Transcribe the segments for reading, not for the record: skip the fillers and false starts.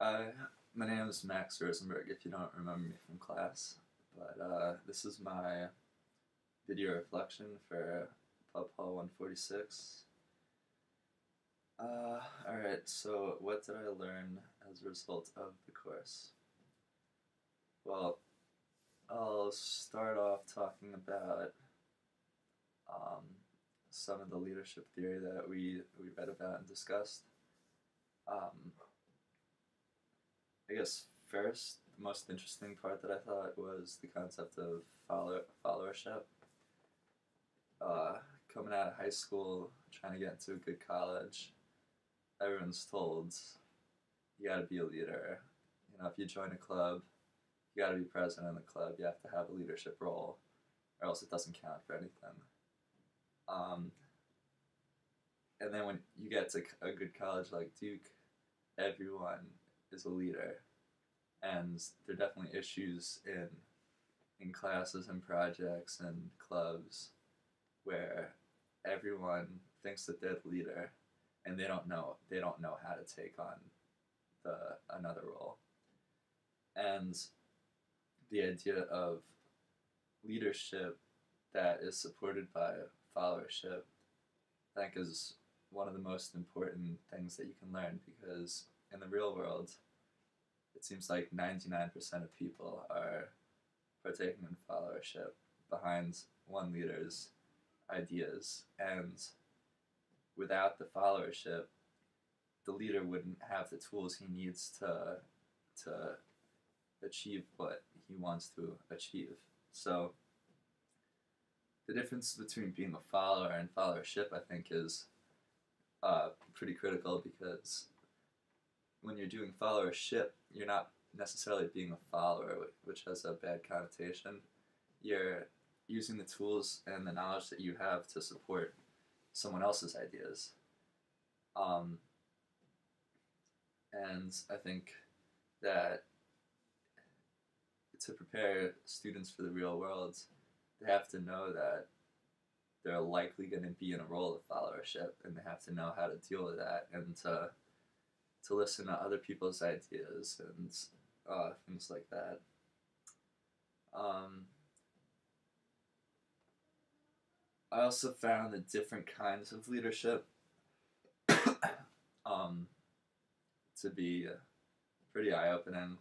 Hi, my name is Max Rosenberg, if you don't remember me from class. But this is my video reflection for Pub Hall 146. Alright, so what did I learn as a result of the course? Well, I'll start off talking about um, some of the leadership theory that we read about and discussed. I guess first, the most interesting part that I thought was the concept of followership. Uh, Coming out of high school, trying to get into a good college, everyone's told you got to be a leader. You know, if you join a club, you got to be president of the club. You have to have a leadership role, or else it doesn't count for anything. Um, and then when you get to a good college like Duke, everyone is a leader, and there are definitely issues in classes and projects and clubs where everyone thinks that they're the leader and they don't know how to take on the another role. And the idea of leadership that is supported by followership, I think, is one of the most important things that you can learn, because in the real world, it seems like 99% of people are partaking in followership behind one leader's ideas, and without the followership, the leader wouldn't have the tools he needs to achieve what he wants to achieve. So the difference between being a follower and followership, I think, is pretty critical, because when you're doing followership, you're not necessarily being a follower, which has a bad connotation. You're using the tools and the knowledge that you have to support someone else's ideas. Um, and I think that to prepare students for the real world, they have to know that they're likely going to be in a role of followership, and they have to know how to deal with that, and to listen to other people's ideas and things like that. Um, I also found the different kinds of leadership um, to be pretty eye-opening.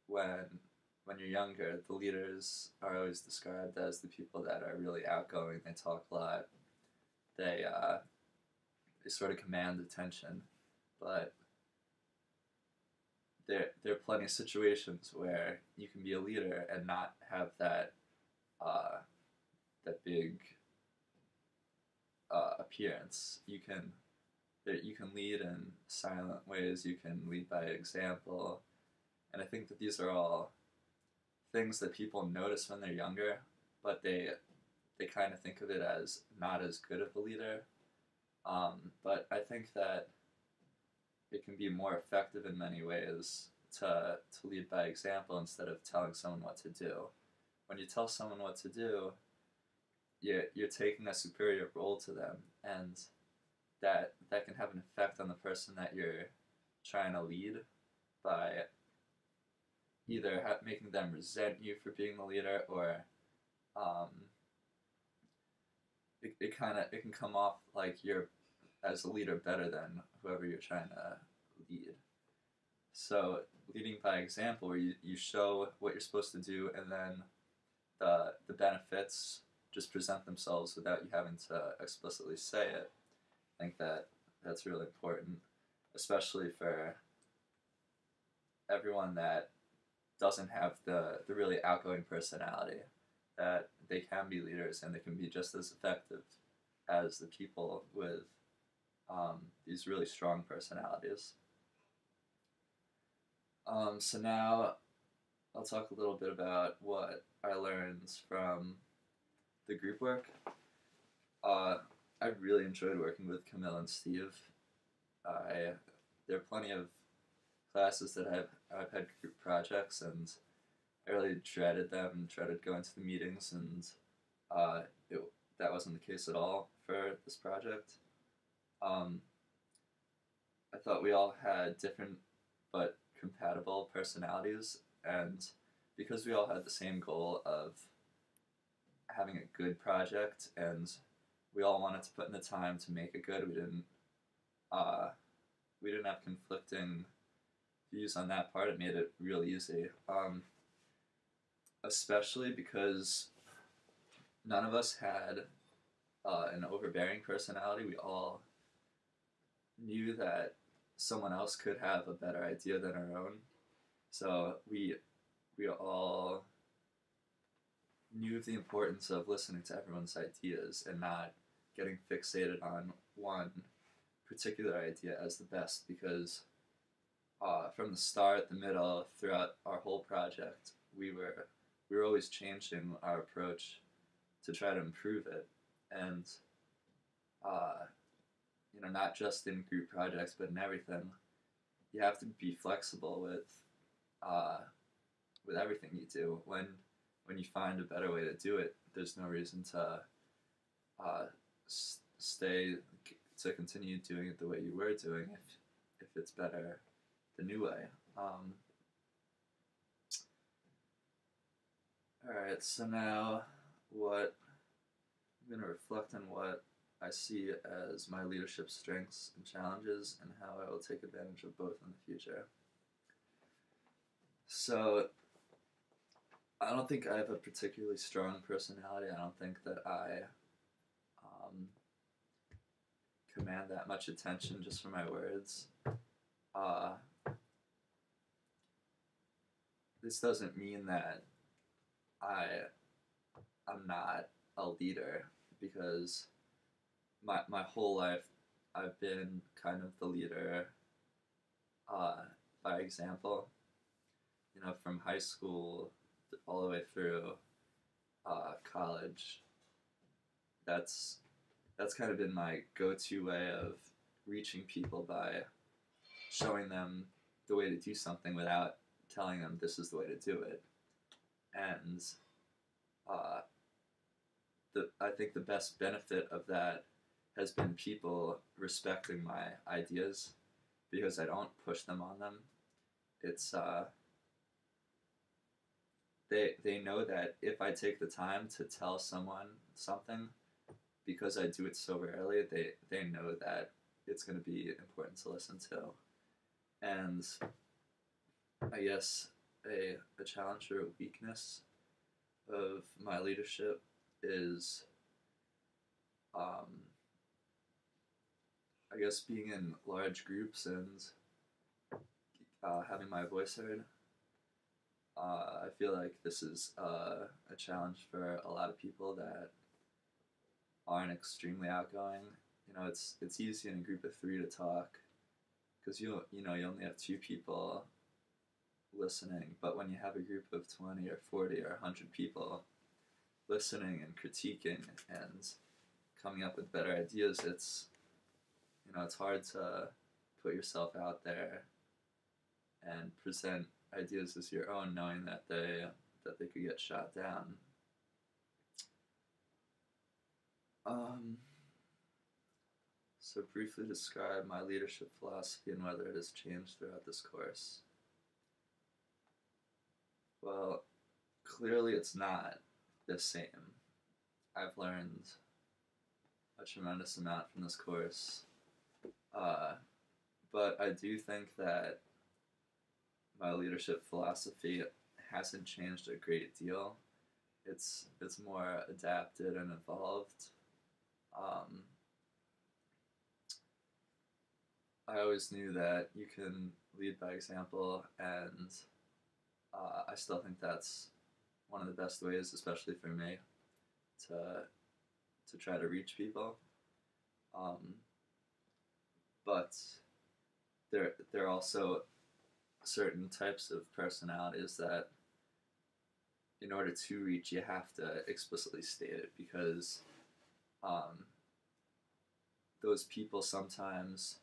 When you're younger, the leaders are always described as the people that are really outgoing. They talk a lot. They sort of command attention, but there are plenty of situations where you can be a leader and not have that big appearance. You can lead in silent ways. You can lead by example, and I think that these are all things that people notice when they're younger, but they kind of think of it as not as good of a leader. But I think that it can be more effective in many ways to lead by example instead of telling someone what to do. When you tell someone what to do, you're taking a superior role to them, and that can have an effect on the person that you're trying to lead by either making them resent you for being the leader, or um, it can come off like you're, as a leader, better than whoever you're trying to lead. So leading by example, where you show what you're supposed to do, and then the benefits just present themselves without you having to explicitly say it. I think that's really important, especially for everyone that doesn't have the really outgoing personality, that they can be leaders and they can be just as effective as the people with these really strong personalities. So now I'll talk a little bit about what I learned from the group work. Uh, I really enjoyed working with Camille and Steve. There are plenty of classes that I've had group projects, and I really dreaded them, dreaded going to the meetings, and uh, it, that wasn't the case at all for this project. Um, I thought we all had different but compatible personalities, and because we all had the same goal of having a good project, and we all wanted to put in the time to make it good. Uh, we didn't have conflicting views on that part. It made it real easy, especially because none of us had an overbearing personality. We all knew that someone else could have a better idea than our own. So we all knew the importance of listening to everyone's ideas and not getting fixated on one particular idea as the best, because from the start, the middle, throughout our whole project, we were always changing our approach to try to improve it, and uh, not just in group projects, but in everything. You have to be flexible uh, with everything you do. When you find a better way to do it, there's no reason to uh, stay to continue doing it the way you were doing if it's better the new way. All right, so now what I'm going to reflect on what I see as my leadership strengths and challenges, and how I will take advantage of both in the future. So, I don't think I have a particularly strong personality. I don't think that I command that much attention just from my words. Uh, this doesn't mean that I'm not a leader, because my whole life I've been kind of the leader by example. From high school all the way through college. That's kind of been my go-to way of reaching people, by showing them the way to do something without telling them this is the way to do it. And uh, I think the best benefit of that has been people respecting my ideas, because I don't push them on them. It's they know that if I take the time to tell someone something, because I do it so rarely, they know that it's going to be important to listen to. And I guess a challenge or a weakness of my leadership is, I guess, being in large groups and having my voice heard. I feel like this is a challenge for a lot of people that aren't extremely outgoing. It's easy in a group of 3 to talk, because you only have 2 people listening. But when you have a group of 20 or 40 or 100 people listening and critiquing and coming up with better ideas, it's hard to put yourself out there and present ideas as your own, knowing that they could get shot down. So briefly describe my leadership philosophy and whether it has changed throughout this course. Well, clearly it's not the same. I've learned a tremendous amount from this course, but I do think that my leadership philosophy hasn't changed a great deal. It's more adapted and evolved. I always knew that you can lead by example, and I still think that's one of the best ways, especially for me, to try to reach people. But there are also certain types of personalities that, in order to reach, you have to explicitly state it, because those people sometimes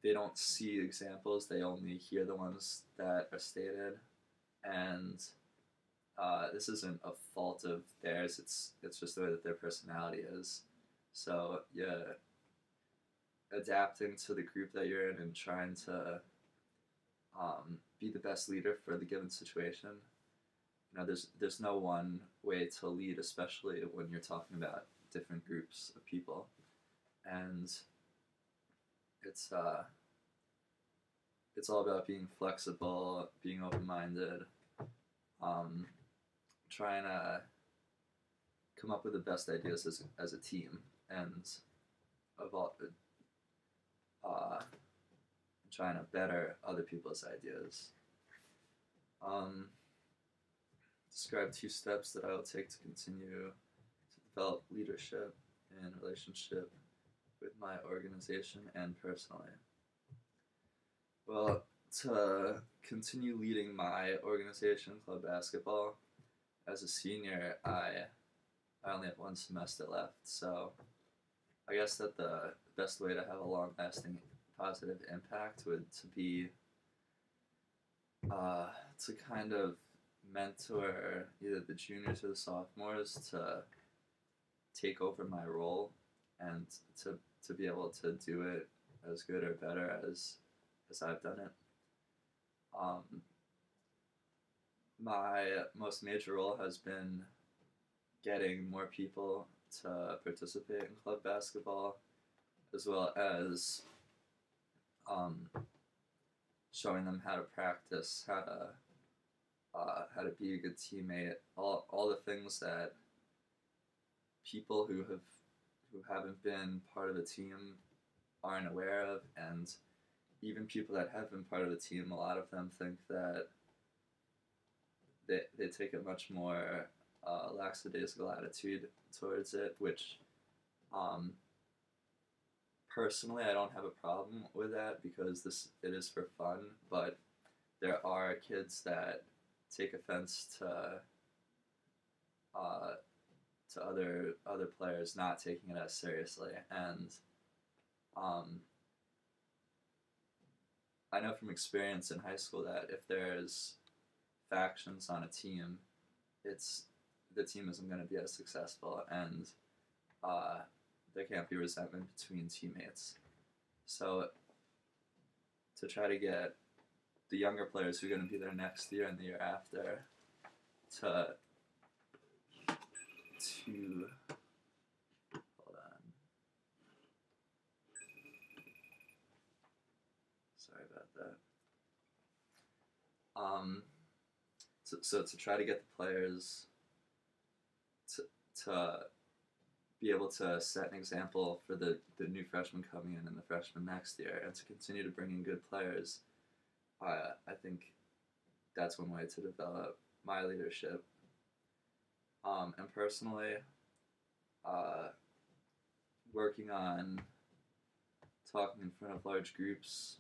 they don't see examples, they only hear the ones that are stated, and this isn't a fault of theirs, it's just the way that their personality is. So yeah, adapting to the group that you're in and trying to be the best leader for the given situation. There's no one way to lead, especially when you're talking about different groups of people, and it's uh, it's all about being flexible, being open minded, um, trying to come up with the best ideas as a team, and of all, uh, trying to better other people's ideas. Um, Describe 2 steps that I will take to continue to develop leadership in relationship with my organization and personally. Well, to continue leading my organization, club basketball, as a senior, I only have 1 semester left, so I guess that the best way to have a long-lasting positive impact would to be to kind of mentor either the juniors or the sophomores to take over my role and to be able to do it as good or better as I've done it. Um, my most major role has been getting more people to participate in club basketball, as well as um, showing them how to practice, how to be a good teammate, all the things that people who haven't been part of a team aren't aware of, and even people that have been part of the team, a lot of them think that they take a much more lackadaisical attitude towards it, which um, personally I don't have a problem with that because it is for fun, but there are kids that take offense uh, to other players not taking it as seriously, and um, I know from experience in high school that if there's factions on a team, it's the team isn't going to be as successful, and uh, there can't be resentment between teammates. So to try to get the younger players who are going to be there next year and the year after to hold on, sorry about that. So to try to get the players to to be able to set an example for the new freshmen coming in and the freshmen next year, and to continue to bring in good players, I think that's one way to develop my leadership. And personally, uh, working on talking in front of large groups.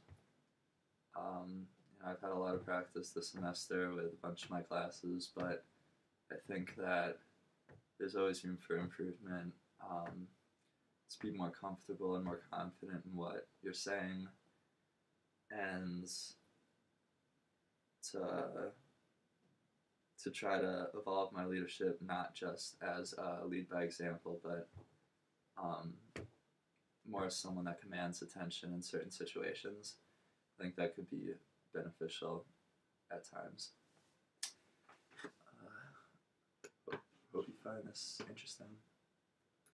I've had a lot of practice this semester with a bunch of my classes, but I think that there's always room for improvement. To be more comfortable and more confident in what you're saying, and to try to evolve my leadership not just as a lead by example, but um, more as someone that commands attention in certain situations. I think that could be beneficial at times. Hope you find this interesting.